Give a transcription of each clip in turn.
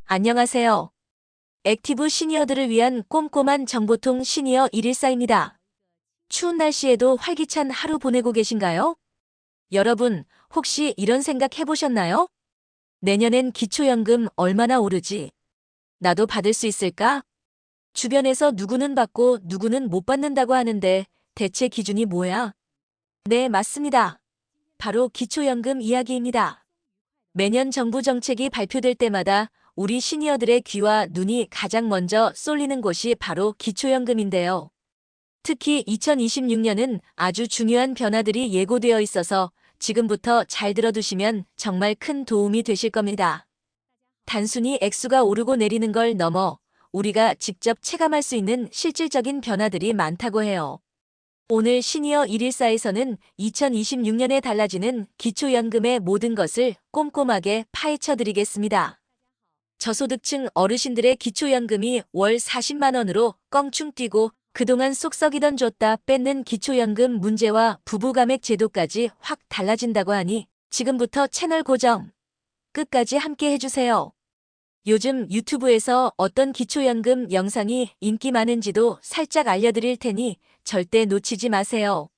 안녕하세요. 액티브 시니어들을 위한 꼼꼼한 정보통 시니어 114입니다. 추운 날씨에도 활기찬 하루 보내고 계신가요? 여러분, 혹시 이런 생각 해보셨나요? 내년엔 기초연금 얼마나 오르지? 나도 받을 수 있을까? 주변에서 누구는 받고 누구는 못 받는다고 하는데 대체 기준이 뭐야? 네, 맞습니다. 바로 기초연금 이야기입니다. 매년 정부 정책이 발표될 때마다 우리 시니어들의 귀와 눈이 가장 먼저 쏠리는 곳이 바로 기초연금인데요. 특히 2026년은 아주 중요한 변화들이 예고되어 있어서 지금부터 잘 들어두시면 정말 큰 도움이 되실 겁니다. 단순히 액수가 오르고 내리는 걸 넘어 우리가 직접 체감할 수 있는 실질적인 변화들이 많다고 해요. 오늘 시니어 114에서는 2026년에 달라지는 기초연금의 모든 것을 꼼꼼하게 파헤쳐 드리겠습니다. 저소득층 어르신들의 기초연금이 월 40만 원으로 껑충 뛰고 그동안 쏙 썩이던 줬다 뺏는 기초연금 문제와 부부가맥 제도까지 확 달라진다고 하니 지금부터 채널 고정 끝까지 함께 해주세요. 요즘 유튜브에서 어떤 기초연금 영상이 인기 많은지도 살짝 알려드릴 테니 절대 놓치지 마세요.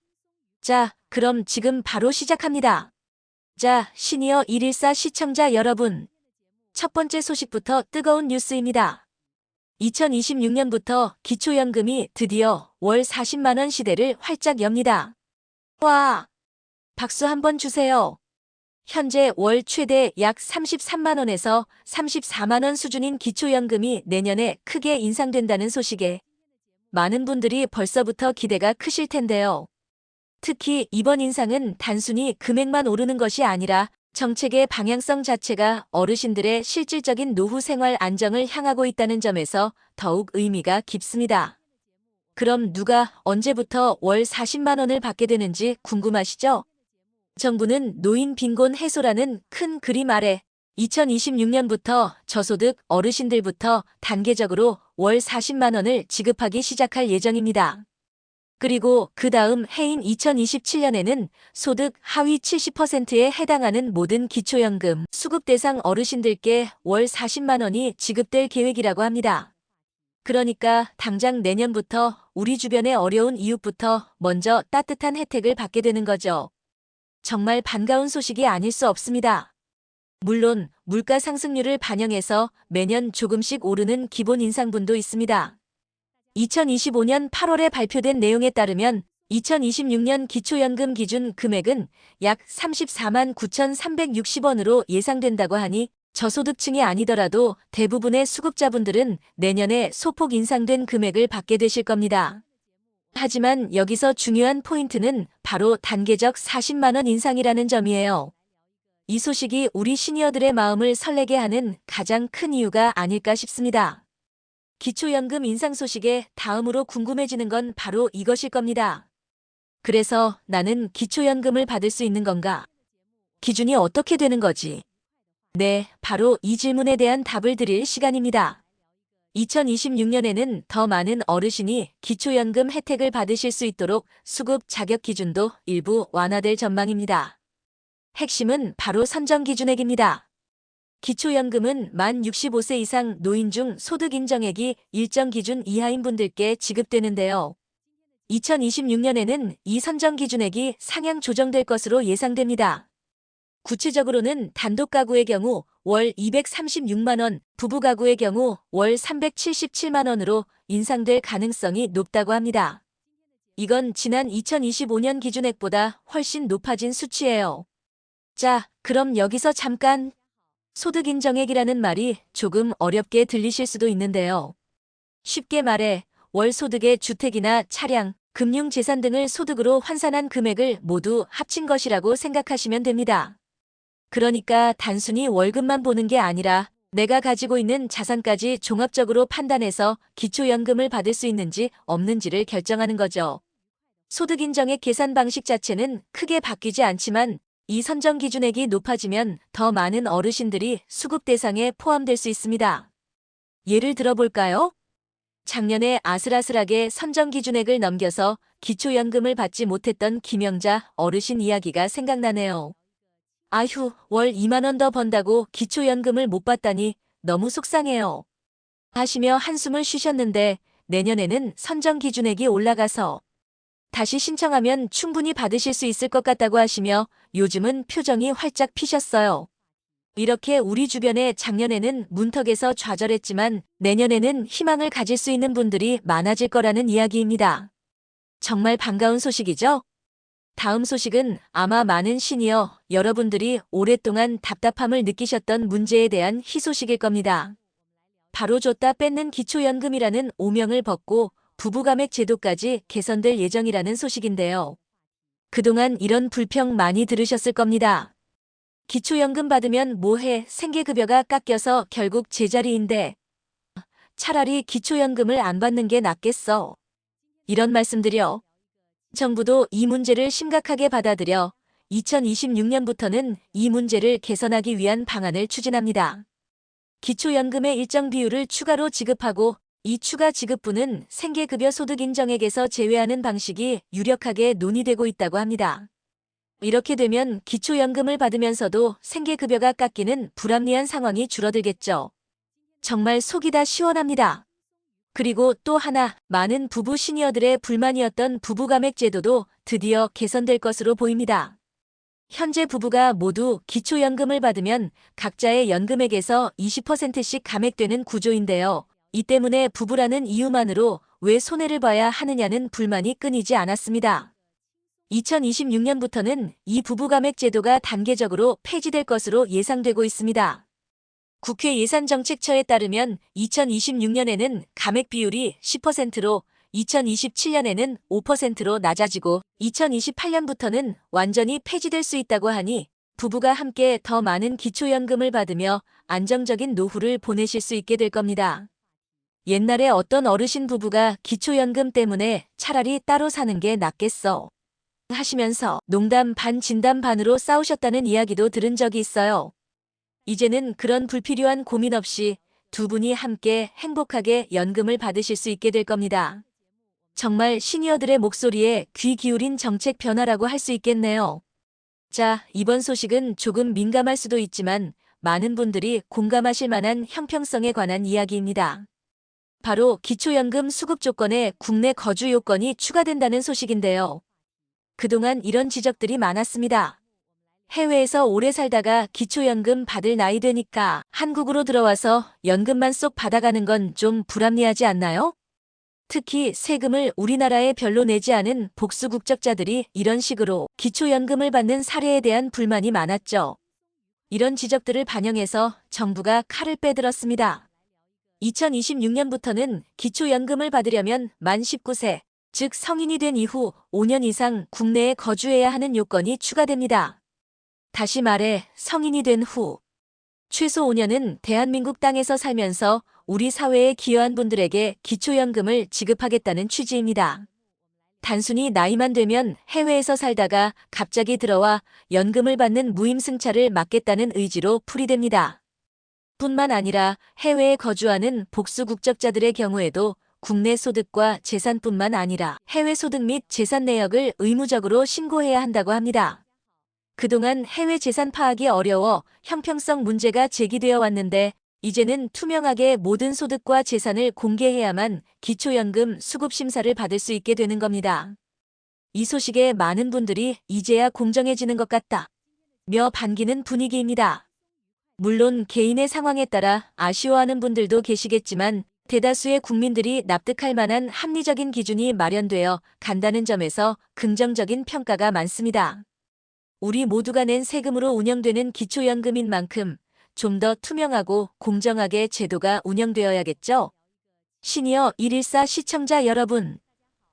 자, 그럼 지금 바로 시작합니다. 자, 시니어 114 시청자 여러분. 첫 번째 소식부터 뜨거운 뉴스입니다. 2026년부터 기초연금이 드디어 월 40만 원 시대를 활짝 엽니다. 와! 박수 한번 주세요. 현재 월 최대 약 33만 원에서 34만 원 수준인 기초연금이 내년에 크게 인상된다는 소식에 많은 분들이 벌써부터 기대가 크실 텐데요. 특히 이번 인상은 단순히 금액만 오르는 것이 아니라 정책의 방향성 자체가 어르신들의 실질적인 노후 생활 안정을 향하고 있다는 점에서 더욱 의미가 깊습니다. 그럼 누가 언제부터 월 40만 원을 받게 되는지 궁금하시죠? 정부는 노인 빈곤 해소라는 큰 그림 아래 2026년부터 저소득 어르신들부터 단계적으로 월 40만 원을 지급하기 시작할 예정입니다. 그리고 그 다음 해인 2027년에는 소득 하위 70%에 해당하는 모든 기초연금 수급 대상 어르신들께 월 40만 원이 지급될 계획이라고 합니다. 그러니까 당장 내년부터 우리 주변의 어려운 이웃부터 먼저 따뜻한 혜택을 받게 되는 거죠. 정말 반가운 소식이 아닐 수 없습니다. 물론 물가 상승률을 반영해서 매년 조금씩 오르는 기본 인상분도 있습니다. 2025년 8월에 발표된 내용에 따르면 2026년 기초연금 기준 금액은 약 34만 9,360원으로 예상된다고 하니 저소득층이 아니더라도 대부분의 수급자분들은 내년에 소폭 인상된 금액을 받게 되실 겁니다. 하지만 여기서 중요한 포인트는 바로 단계적 40만 원 인상이라는 점이에요. 이 소식이 우리 시니어들의 마음을 설레게 하는 가장 큰 이유가 아닐까 싶습니다. 기초연금 인상 소식에 다음으로 궁금해지는 건 바로 이것일 겁니다. 그래서 나는 기초연금을 받을 수 있는 건가? 기준이 어떻게 되는 거지? 네, 바로 이 질문에 대한 답을 드릴 시간입니다. 2026년에는 더 많은 어르신이 기초연금 혜택을 받으실 수 있도록 수급 자격 기준도 일부 완화될 전망입니다. 핵심은 바로 선정 기준액입니다. 기초연금은 만 65세 이상 노인 중 소득 인정액이 일정 기준 이하인 분들께 지급되는데요. 2026년에는 이 선정 기준액이 상향 조정될 것으로 예상됩니다. 구체적으로는 단독 가구의 경우 월 236만 원, 부부 가구의 경우 월 377만 원으로 인상될 가능성이 높다고 합니다. 이건 지난 2025년 기준액보다 훨씬 높아진 수치예요. 자, 그럼 여기서 잠깐 소득인정액이라는 말이 조금 어렵게 들리실 수도 있는데요. 쉽게 말해 월 소득의 주택이나 차량, 금융재산 등을 소득으로 환산한 금액을 모두 합친 것이라고 생각하시면 됩니다. 그러니까 단순히 월급만 보는 게 아니라 내가 가지고 있는 자산까지 종합적으로 판단해서 기초연금을 받을 수 있는지 없는지를 결정하는 거죠. 소득인정액 계산 방식 자체는 크게 바뀌지 않지만 이 선정 기준액이 높아지면 더 많은 어르신들이 수급 대상에 포함될 수 있습니다. 예를 들어볼까요? 작년에 아슬아슬하게 선정 기준액을 넘겨서 기초연금을 받지 못했던 김영자 어르신 이야기가 생각나네요. 아휴, 월 2만 원 더 번다고 기초연금을 못 받다니 너무 속상해요. 하시며 한숨을 쉬셨는데 내년에는 선정 기준액이 올라가서 다시 신청하면 충분히 받으실 수 있을 것 같다고 하시며 요즘은 표정이 활짝 피셨어요. 이렇게 우리 주변에 작년에는 문턱에서 좌절했지만 내년에는 희망을 가질 수 있는 분들이 많아질 거라는 이야기입니다. 정말 반가운 소식이죠? 다음 소식은 아마 많은 시니어 여러분들이 오랫동안 답답함을 느끼셨던 문제에 대한 희소식일 겁니다. 바로 줬다 뺏는 기초연금이라는 오명을 벗고 부부감액 제도까지 개선될 예정이라는 소식인데요. 그동안 이런 불평 많이 들으셨을 겁니다. 기초연금 받으면 뭐해 생계급여가 깎여서 결국 제자리인데 차라리 기초연금을 안 받는 게 낫겠어. 이런 말씀드려. 정부도 이 문제를 심각하게 받아들여 2026년부터는 이 문제를 개선하기 위한 방안을 추진합니다. 기초연금의 일정 비율을 추가로 지급하고 이 추가 지급분은 생계급여 소득 인정액에서 제외하는 방식이 유력하게 논의되고 있다고 합니다. 이렇게 되면 기초연금을 받으면서도 생계급여가 깎이는 불합리한 상황이 줄어들겠죠. 정말 속이 다 시원합니다. 그리고 또 하나, 많은 부부 시니어들의 불만이었던 부부감액 제도도 드디어 개선될 것으로 보입니다. 현재 부부가 모두 기초연금을 받으면 각자의 연금액에서 20%씩 감액되는 구조인데요. 이 때문에 부부라는 이유만으로 왜 손해를 봐야 하느냐는 불만이 끊이지 않았습니다. 2026년부터는 이 부부감액 제도가 단계적으로 폐지될 것으로 예상되고 있습니다. 국회 예산정책처에 따르면 2026년에는 감액 비율이 10%로 2027년에는 5%로 낮아지고 2028년부터는 완전히 폐지될 수 있다고 하니 부부가 함께 더 많은 기초연금을 받으며 안정적인 노후를 보내실 수 있게 될 겁니다. 옛날에 어떤 어르신 부부가 기초연금 때문에 차라리 따로 사는 게 낫겠어 하시면서 농담 반 진담 반으로 싸우셨다는 이야기도 들은 적이 있어요. 이제는 그런 불필요한 고민 없이 두 분이 함께 행복하게 연금을 받으실 수 있게 될 겁니다. 정말 시니어들의 목소리에 귀 기울인 정책 변화라고 할 수 있겠네요. 자, 이번 소식은 조금 민감할 수도 있지만 많은 분들이 공감하실 만한 형평성에 관한 이야기입니다. 바로 기초연금 수급 조건에 국내 거주 요건이 추가된다는 소식인데요. 그동안 이런 지적들이 많았습니다. 해외에서 오래 살다가 기초연금 받을 나이 되니까 한국으로 들어와서 연금만 쏙 받아가는 건 좀 불합리하지 않나요? 특히 세금을 우리나라에 별로 내지 않은 복수 국적자들이 이런 식으로 기초연금을 받는 사례에 대한 불만이 많았죠. 이런 지적들을 반영해서 정부가 칼을 빼들었습니다. 2026년부터는 기초연금을 받으려면 만 19세, 즉 성인이 된 이후 5년 이상 국내에 거주해야 하는 요건이 추가됩니다. 다시 말해 성인이 된 후 최소 5년은 대한민국 땅에서 살면서 우리 사회에 기여한 분들에게 기초연금을 지급하겠다는 취지입니다. 단순히 나이만 되면 해외에서 살다가 갑자기 들어와 연금을 받는 무임승차를 막겠다는 의지로 풀이됩니다. 뿐만 아니라 해외에 거주하는 복수 국적자들의 경우에도 국내 소득과 재산뿐만 아니라 해외 소득 및 재산 내역을 의무적으로 신고해야 한다고 합니다. 그동안 해외 재산 파악이 어려워 형평성 문제가 제기되어 왔는데 이제는 투명하게 모든 소득과 재산을 공개해야만 기초연금 수급 심사를 받을 수 있게 되는 겁니다. 이 소식에 많은 분들이 이제야 공정해지는 것 같다 며 반기는 분위기입니다. 물론 개인의 상황에 따라 아쉬워하는 분들도 계시겠지만 대다수의 국민들이 납득할 만한 합리적인 기준이 마련되어 간다는 점에서 긍정적인 평가가 많습니다. 우리 모두가 낸 세금으로 운영되는 기초연금인 만큼 좀 더 투명하고 공정하게 제도가 운영되어야겠죠? 시니어 114 시청자 여러분,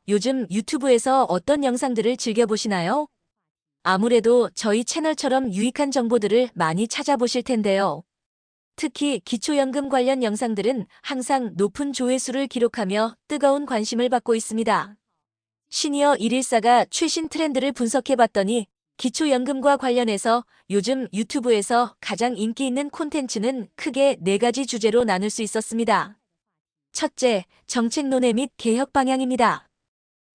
요즘 유튜브에서 어떤 영상들을 즐겨보시나요? 아무래도 저희 채널처럼 유익한 정보들을 많이 찾아보실 텐데요. 특히 기초연금 관련 영상들은 항상 높은 조회수를 기록하며 뜨거운 관심을 받고 있습니다. 시니어 114가 최신 트렌드를 분석해봤더니 기초연금과 관련해서 요즘 유튜브에서 가장 인기 있는 콘텐츠는 크게 4가지 주제로 나눌 수 있었습니다. 첫째, 정책 논의 및 개혁 방향입니다.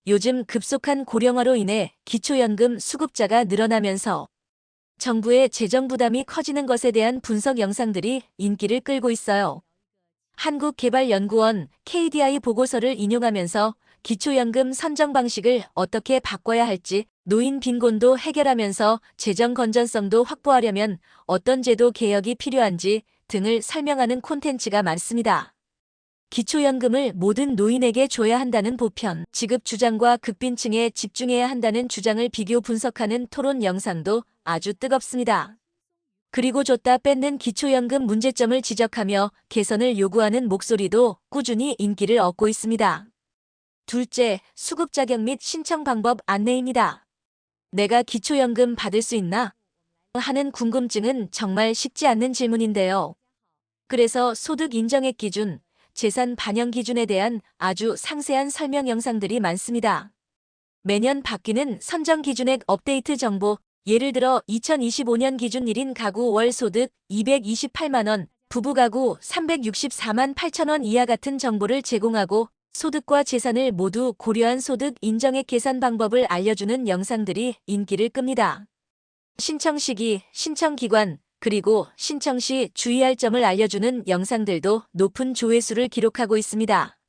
요즘 급속한 고령화로 인해 기초연금 수급자가 늘어나면서 정부의 재정 부담이 커지는 것에 대한 분석 영상들이 인기를 끌고 있어요. 한국개발연구원 KDI 보고서를 인용하면서 기초연금 선정 방식을 어떻게 바꿔야 할지, 노인 빈곤도 해결하면서 재정 건전성도 확보하려면 어떤 제도 개혁이 필요한지 등을 설명하는 콘텐츠가 많습니다. 기초연금을 모든 노인에게 줘야 한다는 보편, 지급 주장과 극빈층에 집중해야 한다는 주장을 비교 분석하는 토론 영상도 아주 뜨겁습니다. 그리고 줬다 뺏는 기초연금 문제점을 지적하며 개선을 요구하는 목소리도 꾸준히 인기를 얻고 있습니다. 둘째, 수급 자격 및 신청 방법 안내입니다. 내가 기초연금 받을 수 있나? 하는 궁금증은 정말 식지 않는 질문인데요. 그래서 소득 인정액 기준, 재산 반영 기준에 대한 아주 상세한 설명 영상들이 많습니다. 매년 바뀌는 선정 기준액 업데이트 정보, 예를 들어 2025년 기준 1인 가구 월 소득 228만 원, 부부 가구 364만 8천 원 이하 같은 정보를 제공하고 소득과 재산을 모두 고려한 소득 인정액 계산 방법을 알려주는 영상들이 인기를 끕니다. 신청 시기, 신청 기관, 그리고 신청 시 주의할 점을 알려주는 영상들도 높은 조회수를 기록하고 있습니다.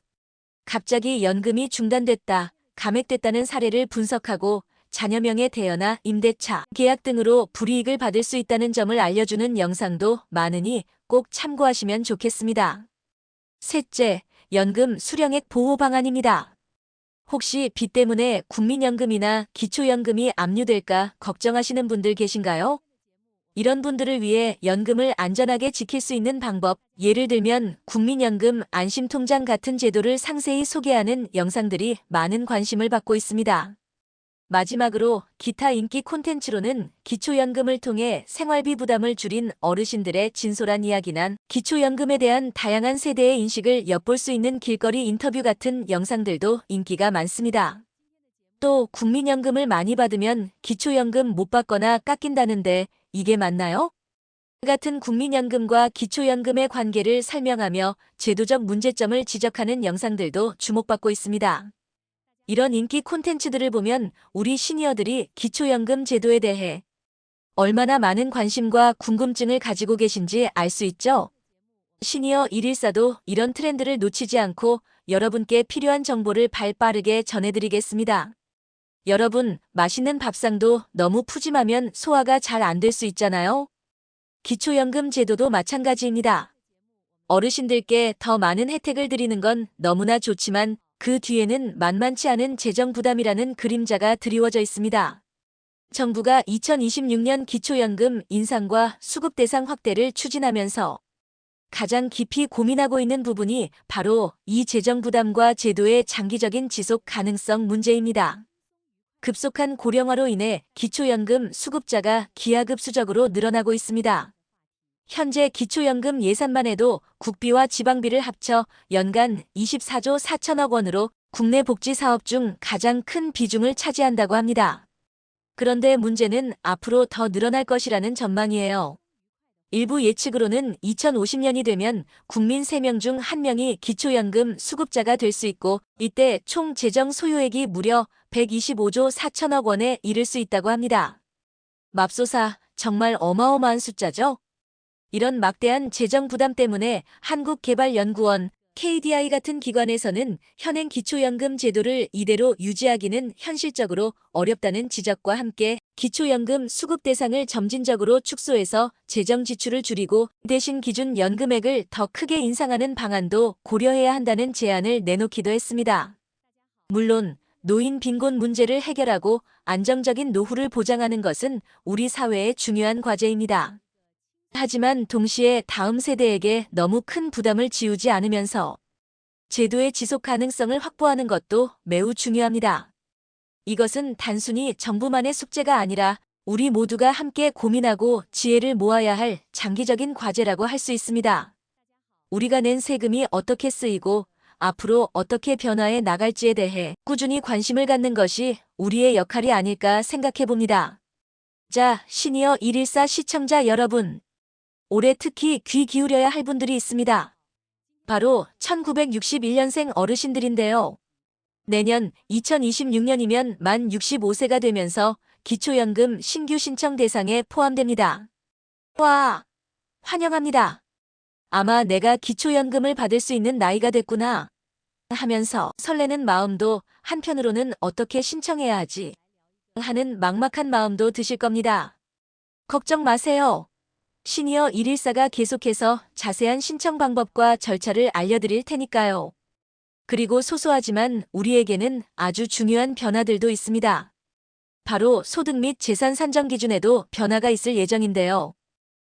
갑자기 연금이 중단됐다, 감액됐다는 사례를 분석하고 자녀명의 대여나 임대차, 계약 등으로 불이익을 받을 수 있다는 점을 알려주는 영상도 많으니 꼭 참고하시면 좋겠습니다. 셋째, 연금 수령액 보호 방안입니다. 혹시 빚 때문에 국민연금이나 기초연금이 압류될까 걱정하시는 분들 계신가요? 이런 분들을 위해 연금을 안전하게 지킬 수 있는 방법, 예를 들면 국민연금 안심통장 같은 제도를 상세히 소개하는 영상들이 많은 관심을 받고 있습니다. 마지막으로 기타 인기 콘텐츠로는 기초연금을 통해 생활비 부담을 줄인 어르신들의 진솔한 이야기나 기초연금에 대한 다양한 세대의 인식을 엿볼 수 있는 길거리 인터뷰 같은 영상들도 인기가 많습니다. 또 국민연금을 많이 받으면 기초연금 못 받거나 깎인다는데 이게 맞나요? 같은 국민연금과 기초연금의 관계를 설명하며 제도적 문제점을 지적하는 영상들도 주목받고 있습니다. 이런 인기 콘텐츠들을 보면 우리 시니어들이 기초연금 제도에 대해 얼마나 많은 관심과 궁금증을 가지고 계신지 알 수 있죠? 시니어 114도 이런 트렌드를 놓치지 않고 여러분께 필요한 정보를 발빠르게 전해드리겠습니다. 여러분, 맛있는 밥상도 너무 푸짐하면 소화가 잘 안 될 수 있잖아요. 기초연금 제도도 마찬가지입니다. 어르신들께 더 많은 혜택을 드리는 건 너무나 좋지만 그 뒤에는 만만치 않은 재정 부담이라는 그림자가 드리워져 있습니다. 정부가 2026년 기초연금 인상과 수급 대상 확대를 추진하면서 가장 깊이 고민하고 있는 부분이 바로 이 재정 부담과 제도의 장기적인 지속 가능성 문제입니다. 급속한 고령화로 인해 기초연금 수급자가 기하급수적으로 늘어나고 있습니다. 현재 기초연금 예산만 해도 국비와 지방비를 합쳐 연간 24조 4천억 원으로 국내 복지 사업 중 가장 큰 비중을 차지한다고 합니다. 그런데 문제는 앞으로 더 늘어날 것이라는 전망이에요. 일부 예측으로는 2050년이 되면 국민 3명 중 1명이 기초연금 수급자가 될 수 있고 이때 총 재정 소요액이 무려 125조 4천억 원에 이를 수 있다고 합니다. 맙소사, 정말 어마어마한 숫자죠? 이런 막대한 재정 부담 때문에 한국개발연구원 KDI 같은 기관에서는 현행 기초연금 제도를 이대로 유지하기는 현실적으로 어렵다는 지적과 함께 기초연금 수급 대상을 점진적으로 축소해서 재정 지출을 줄이고 대신 기준 연금액을 더 크게 인상하는 방안도 고려해야 한다는 제안을 내놓기도 했습니다. 물론 노인 빈곤 문제를 해결하고 안정적인 노후를 보장하는 것은 우리 사회의 중요한 과제입니다. 하지만 동시에 다음 세대에게 너무 큰 부담을 지우지 않으면서 제도의 지속 가능성을 확보하는 것도 매우 중요합니다. 이것은 단순히 정부만의 숙제가 아니라 우리 모두가 함께 고민하고 지혜를 모아야 할 장기적인 과제라고 할 수 있습니다. 우리가 낸 세금이 어떻게 쓰이고 앞으로 어떻게 변화해 나갈지에 대해 꾸준히 관심을 갖는 것이 우리의 역할이 아닐까 생각해 봅니다. 자, 시니어 114 시청자 여러분. 올해 특히 귀 기울여야 할 분들이 있습니다. 바로 1961년생 어르신들인데요. 내년 2026년이면 만 65세가 되면서 기초연금 신규 신청 대상에 포함됩니다. 와, 환영합니다. 아마 내가 기초연금을 받을 수 있는 나이가 됐구나 하면서 설레는 마음도 한편으로는 어떻게 신청해야 하지 하는 막막한 마음도 드실 겁니다. 걱정 마세요. 시니어 114가 계속해서 자세한 신청 방법과 절차를 알려드릴 테니까요. 그리고 소소하지만 우리에게는 아주 중요한 변화들도 있습니다. 바로 소득 및 재산 산정 기준에도 변화가 있을 예정인데요.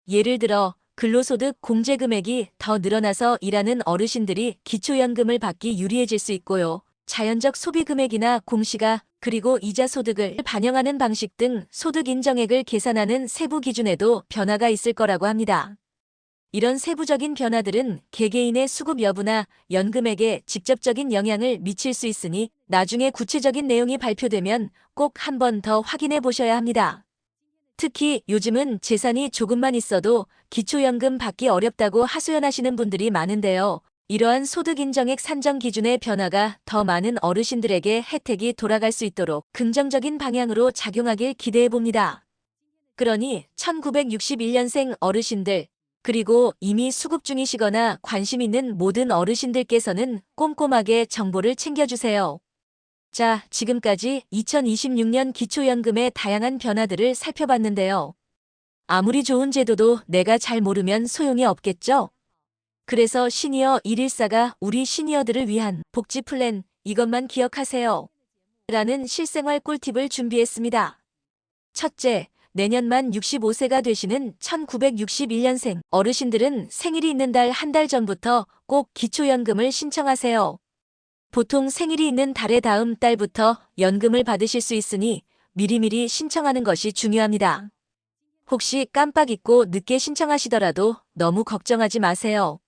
예를 들어 근로소득 공제 금액이 더 늘어나서 일하는 어르신들이 기초연금을 받기 유리해질 수 있고요. 자연적 소비 금액이나 공시가 그리고 이자 소득을 반영하는 방식 등 소득 인정액을 계산하는 세부 기준에도 변화가 있을 거라고 합니다. 이런 세부적인 변화들은 개개인의 수급 여부나 연금액에 직접적인 영향을 미칠 수 있으니 나중에 구체적인 내용이 발표되면 꼭 한 번 더 확인해 보셔야 합니다. 특히 요즘은 재산이 조금만 있어도 기초연금 받기 어렵다고 하소연하시는 분들이 많은데요. 이러한 소득 인정액 산정 기준의 변화가 더 많은 어르신들에게 혜택이 돌아갈 수 있도록 긍정적인 방향으로 작용하길 기대해 봅니다. 그러니 1961년생 어르신들, 그리고 이미 수급 중이시거나 관심 있는 모든 어르신들께서는 꼼꼼하게 정보를 챙겨주세요. 자, 지금까지 2026년 기초연금의 다양한 변화들을 살펴봤는데요. 아무리 좋은 제도도 내가 잘 모르면 소용이 없겠죠? 그래서 시니어 114가 우리 시니어들을 위한 복지 플랜, 이것만 기억하세요. 라는 실생활 꿀팁을 준비했습니다. 첫째, 내년 만 65세가 되시는 1961년생 어르신들은 생일이 있는 달 한 달 전부터 꼭 기초연금을 신청하세요. 보통 생일이 있는 달의 다음 달부터 연금을 받으실 수 있으니 미리미리 신청하는 것이 중요합니다. 혹시 깜빡 잊고 늦게 신청하시더라도 너무 걱정하지 마세요.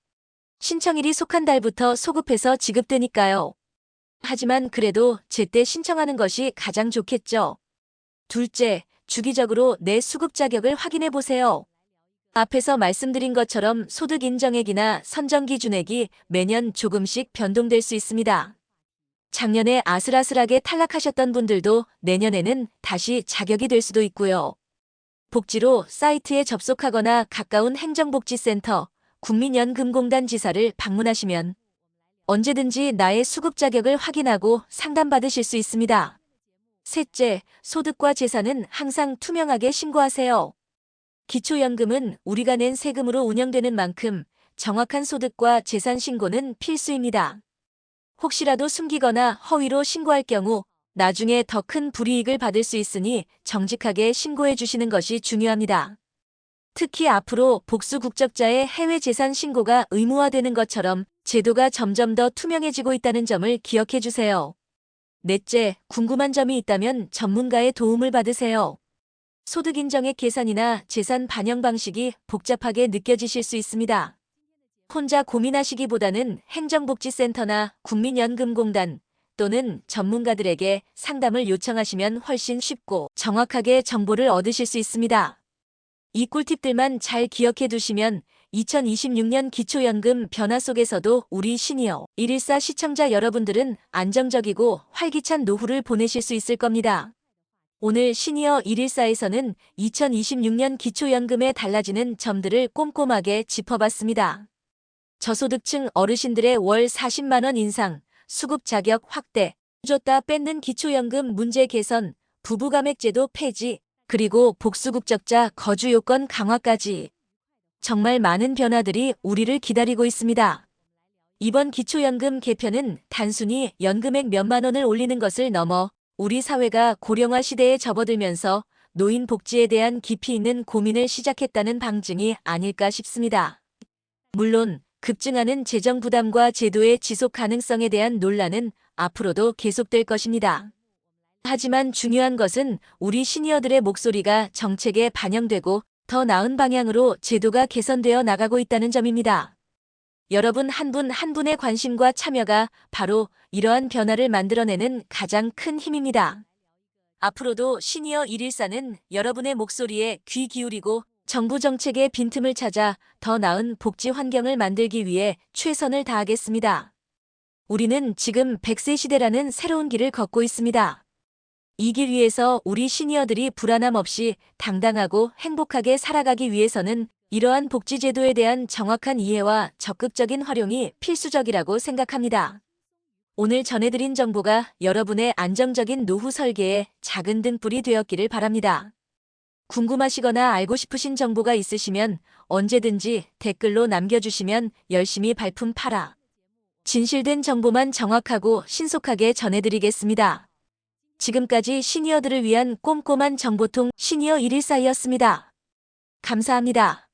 신청일이 속한 달부터 소급해서 지급되니까요. 하지만 그래도 제때 신청하는 것이 가장 좋겠죠. 둘째, 주기적으로 내 수급 자격을 확인해 보세요. 앞에서 말씀드린 것처럼 소득 인정액이나 선정 기준액이 매년 조금씩 변동될 수 있습니다. 작년에 아슬아슬하게 탈락하셨던 분들도 내년에는 다시 자격이 될 수도 있고요. 복지로 사이트에 접속하거나 가까운 행정복지센터, 국민연금공단 지사를 방문하시면 언제든지 나의 수급 자격을 확인하고 상담받으실 수 있습니다. 셋째, 소득과 재산은 항상 투명하게 신고하세요. 기초연금은 우리가 낸 세금으로 운영되는 만큼 정확한 소득과 재산 신고는 필수입니다. 혹시라도 숨기거나 허위로 신고할 경우 나중에 더 큰 불이익을 받을 수 있으니 정직하게 신고해 주시는 것이 중요합니다. 특히 앞으로 복수 국적자의 해외 재산 신고가 의무화되는 것처럼 제도가 점점 더 투명해지고 있다는 점을 기억해 주세요. 넷째, 궁금한 점이 있다면 전문가의 도움을 받으세요. 소득 인정액 계산이나 재산 반영 방식이 복잡하게 느껴지실 수 있습니다. 혼자 고민하시기보다는 행정복지센터나 국민연금공단 또는 전문가들에게 상담을 요청하시면 훨씬 쉽고 정확하게 정보를 얻으실 수 있습니다. 이 꿀팁들만 잘 기억해 두시면 2026년 기초연금 변화 속에서도 우리 시니어 114 시청자 여러분들은 안정적이고 활기찬 노후를 보내실 수 있을 겁니다. 오늘 시니어 114에서는 2026년 기초연금에 달라지는 점들을 꼼꼼하게 짚어봤습니다. 저소득층 어르신들의 월 40만 원 인상, 수급 자격 확대, 줬다 뺏는 기초연금 문제 개선, 부부감액제도 폐지, 그리고 복수국적자 거주 요건 강화까지 정말 많은 변화들이 우리를 기다리고 있습니다. 이번 기초연금 개편은 단순히 연금액 몇만 원을 올리는 것을 넘어 우리 사회가 고령화 시대에 접어들면서 노인 복지에 대한 깊이 있는 고민을 시작했다는 방증이 아닐까 싶습니다. 물론 급증하는 재정 부담과 제도의 지속 가능성에 대한 논란은 앞으로도 계속될 것입니다. 하지만 중요한 것은 우리 시니어들의 목소리가 정책에 반영되고 더 나은 방향으로 제도가 개선되어 나가고 있다는 점입니다. 여러분 한 분 한 분의 관심과 참여가 바로 이러한 변화를 만들어내는 가장 큰 힘입니다. 앞으로도 시니어 114는 여러분의 목소리에 귀 기울이고 정부 정책의 빈틈을 찾아 더 나은 복지 환경을 만들기 위해 최선을 다하겠습니다. 우리는 지금 100세 시대라는 새로운 길을 걷고 있습니다. 이 길 위해서 우리 시니어들이 불안함 없이 당당하고 행복하게 살아가기 위해서는 이러한 복지제도에 대한 정확한 이해와 적극적인 활용이 필수적이라고 생각합니다. 오늘 전해드린 정보가 여러분의 안정적인 노후 설계에 작은 등불이 되었기를 바랍니다. 궁금하시거나 알고 싶으신 정보가 있으시면 언제든지 댓글로 남겨주시면 열심히 발품 팔아 진실된 정보만 정확하고 신속하게 전해드리겠습니다. 지금까지 시니어들을 위한 꼼꼼한 정보통 시니어 114였습니다. 감사합니다.